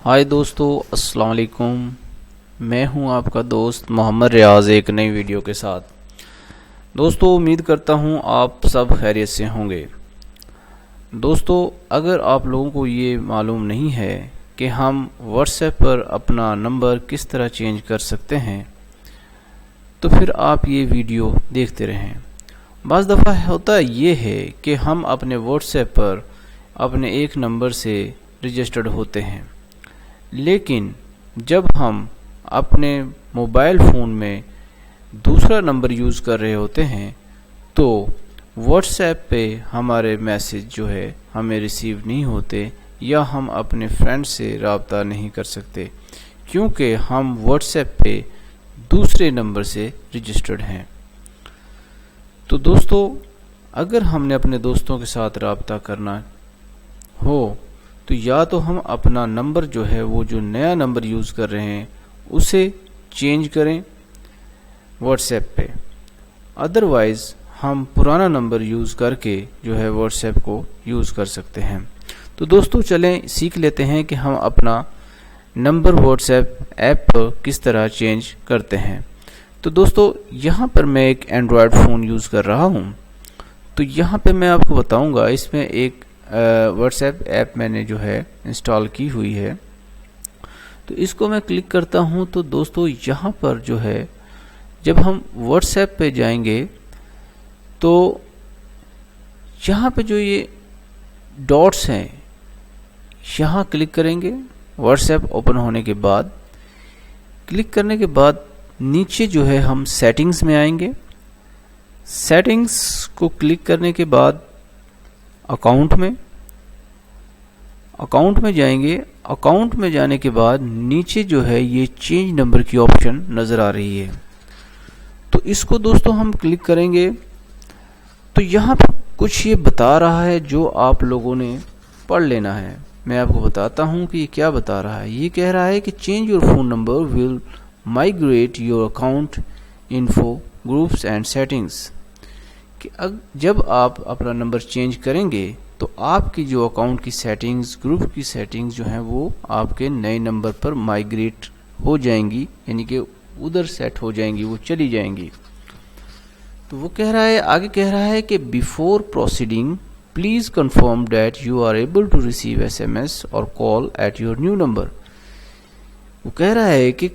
हाय दोस्तों, अस्सलाम वालेकुम। मैं हूं आपका दोस्त मोहम्मद रियाज एक नई वीडियो के साथ। दोस्तों, उम्मीद करता हूं आप सब खैरियत से होंगे। दोस्तों, अगर आप लोगों को ये मालूम नहीं है कि हम व्हाट्सएप पर अपना नंबर किस तरह चेंज कर सकते हैं, तो फिर आप ये वीडियो देखते रहें। बाज़ दफ़ा होता ये है कि हम अपने व्हाट्सएप पर अपने एक नंबर से रजिस्टर्ड होते हैं, लेकिन जब हम अपने मोबाइल फ़ोन में दूसरा नंबर यूज़ कर रहे होते हैं तो व्हाट्सएप पे हमारे मैसेज जो है हमें रिसीव नहीं होते या हम अपने फ्रेंड से रब्ता नहीं कर सकते, क्योंकि हम व्हाट्सएप पे दूसरे नंबर से रजिस्टर्ड हैं। तो दोस्तों, अगर हमने अपने दोस्तों के साथ रब्ता करना हो तो या तो हम अपना नंबर जो है वो जो नया नंबर यूज़ कर रहे हैं उसे चेंज करें व्हाट्सएप पे, अदरवाइज़ हम पुराना नंबर यूज़ करके जो है व्हाट्सएप को यूज़ कर सकते हैं। तो दोस्तों, चलें सीख लेते हैं कि हम अपना नंबर व्हाट्सएप ऐप पर किस तरह चेंज करते हैं। तो दोस्तों, यहाँ पर मैं एक एंड्रॉयड फ़ोन यूज़ कर रहा हूँ। तो यहाँ पे मैं आपको बताऊँगा, इसमें एक व्हाट्सएप ऐप मैंने जो है इंस्टॉल की हुई है। तो इसको मैं क्लिक करता हूँ तो दोस्तों, यहाँ पर जो है जब हम व्हाट्सएप पे जाएंगे तो यहाँ पे जो ये डॉट्स हैं यहाँ क्लिक करेंगे। व्हाट्सएप ओपन होने के बाद क्लिक करने के बाद नीचे जो है हम सेटिंग्स में आएंगे। सेटिंग्स को क्लिक करने के बाद अकाउंट में जाएंगे। अकाउंट में जाने के बाद नीचे जो है ये चेंज नंबर की ऑप्शन नज़र आ रही है, तो इसको दोस्तों हम क्लिक करेंगे। तो यहाँ पर कुछ ये बता रहा है जो आप लोगों ने पढ़ लेना है। मैं आपको बताता हूँ कि ये क्या बता रहा है। ये कह रहा है कि change your phone number will migrate your account info groups and settings, कि जब आप अपना नंबर चेंज करेंगे तो आपकी जो अकाउंट की सेटिंग्स, ग्रुप की सेटिंग्स जो हैं वो आपके नए नंबर पर माइग्रेट हो जाएंगी, यानी कि उधर सेट हो जाएंगी, वो चली जाएंगी। तो वो कह रहा है, आगे कह रहा है कि before proceeding please confirm that you are able to receive SMS और call at your new number. वो कह रहा है कि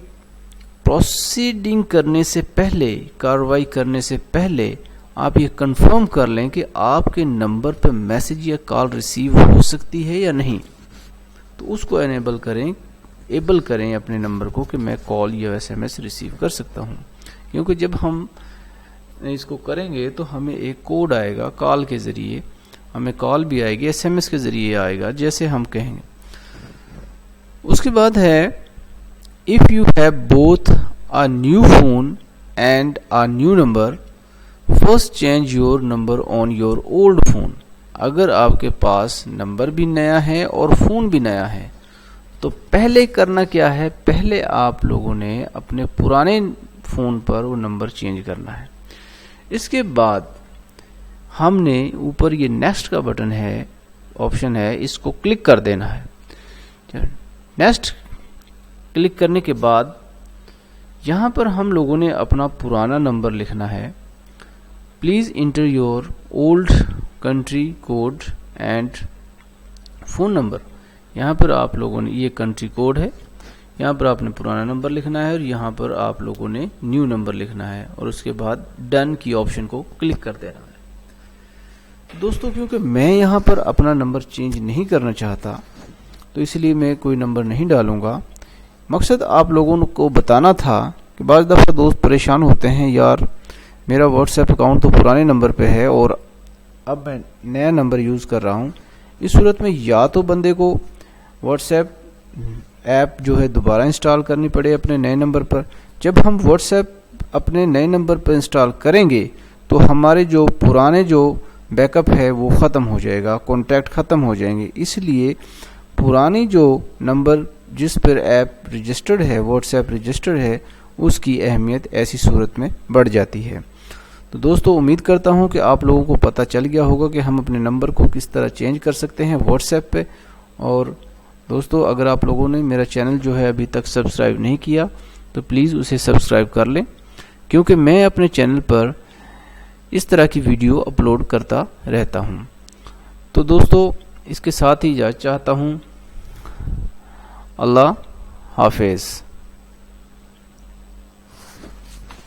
प्रोसीडिंग करने से पहले, कार्रवाई करने से पहले आप ये कंफर्म कर लें कि आपके नंबर पर मैसेज या कॉल रिसीव हो सकती है या नहीं। तो उसको एनेबल करें अपने नंबर को कि मैं कॉल या एसएमएस रिसीव कर सकता हूँ, क्योंकि जब हम इसको करेंगे तो हमें एक कोड आएगा, कॉल के ज़रिए हमें कॉल भी आएगी, एसएमएस के ज़रिए आएगा, जैसे हम कहेंगे। उसके बाद है, if you have both a new phone and a new number first change your number on your old phone. अगर आपके पास नंबर भी नया है और फ़ोन भी नया है तो पहले करना क्या है, पहले आप लोगों ने अपने पुराने फ़ोन पर वो नंबर चेंज करना है। इसके बाद हमने ऊपर ये नेक्स्ट का बटन है, ऑप्शन है, इसको क्लिक कर देना है। नेक्स्ट क्लिक करने के बाद यहाँ पर हम लोगों ने अपना पुराना नंबर लिखना है। Please inter your old country code and phone number. यहाँ पर आप लोगों ने, ये कंट्री कोड है, यहाँ पर आपने पुराना नंबर लिखना है और यहाँ पर आप लोगों ने न्यू नंबर लिखना है और उसके बाद डन की ऑप्शन को क्लिक कर देना है। दोस्तों, क्योंकि मैं यहाँ पर अपना नंबर चेंज नहीं करना चाहता तो इसलिए मैं कोई नंबर नहीं डालूँगा। मकसद आप लोगों को बताना था कि बाज़ दफ़ा दोस्त परेशान होते हैं, यार मेरा व्हाट्सएप अकाउंट तो पुराने नंबर पे है और अब मैं नया नंबर यूज़ कर रहा हूँ। इस सूरत में या तो बंदे को व्हाट्सएप ऐप जो है दोबारा इंस्टॉल करनी पड़े अपने नए नंबर पर। जब हम व्हाट्सएप अपने नए नंबर पर इंस्टॉल करेंगे तो हमारे जो पुराने जो बैकअप है वो ख़त्म हो जाएगा, कॉन्टैक्ट ख़त्म हो जाएंगे। इसलिए पुरानी जो नंबर जिस पर ऐप रजिस्टर्ड है, व्हाट्सएप रजिस्टर्ड है, उसकी अहमियत ऐसी सूरत में बढ़ जाती है। तो दोस्तों, उम्मीद करता हूं कि आप लोगों को पता चल गया होगा कि हम अपने नंबर को किस तरह चेंज कर सकते हैं व्हाट्सएप पे, और دوستو اگر آپ لوگوں نے میرا چینل جو ہے ابھی تک سبسکرائب نہیں کیا تو پلیز اسے سبسکرائب کر لیں، کیونکہ میں اپنے چینل پر اس طرح کی ویڈیو اپلوڈ کرتا رہتا ہوں۔ تو دوستو اس کے ساتھ ہی اجازت چاہتا ہوں۔ اللہ حافظ۔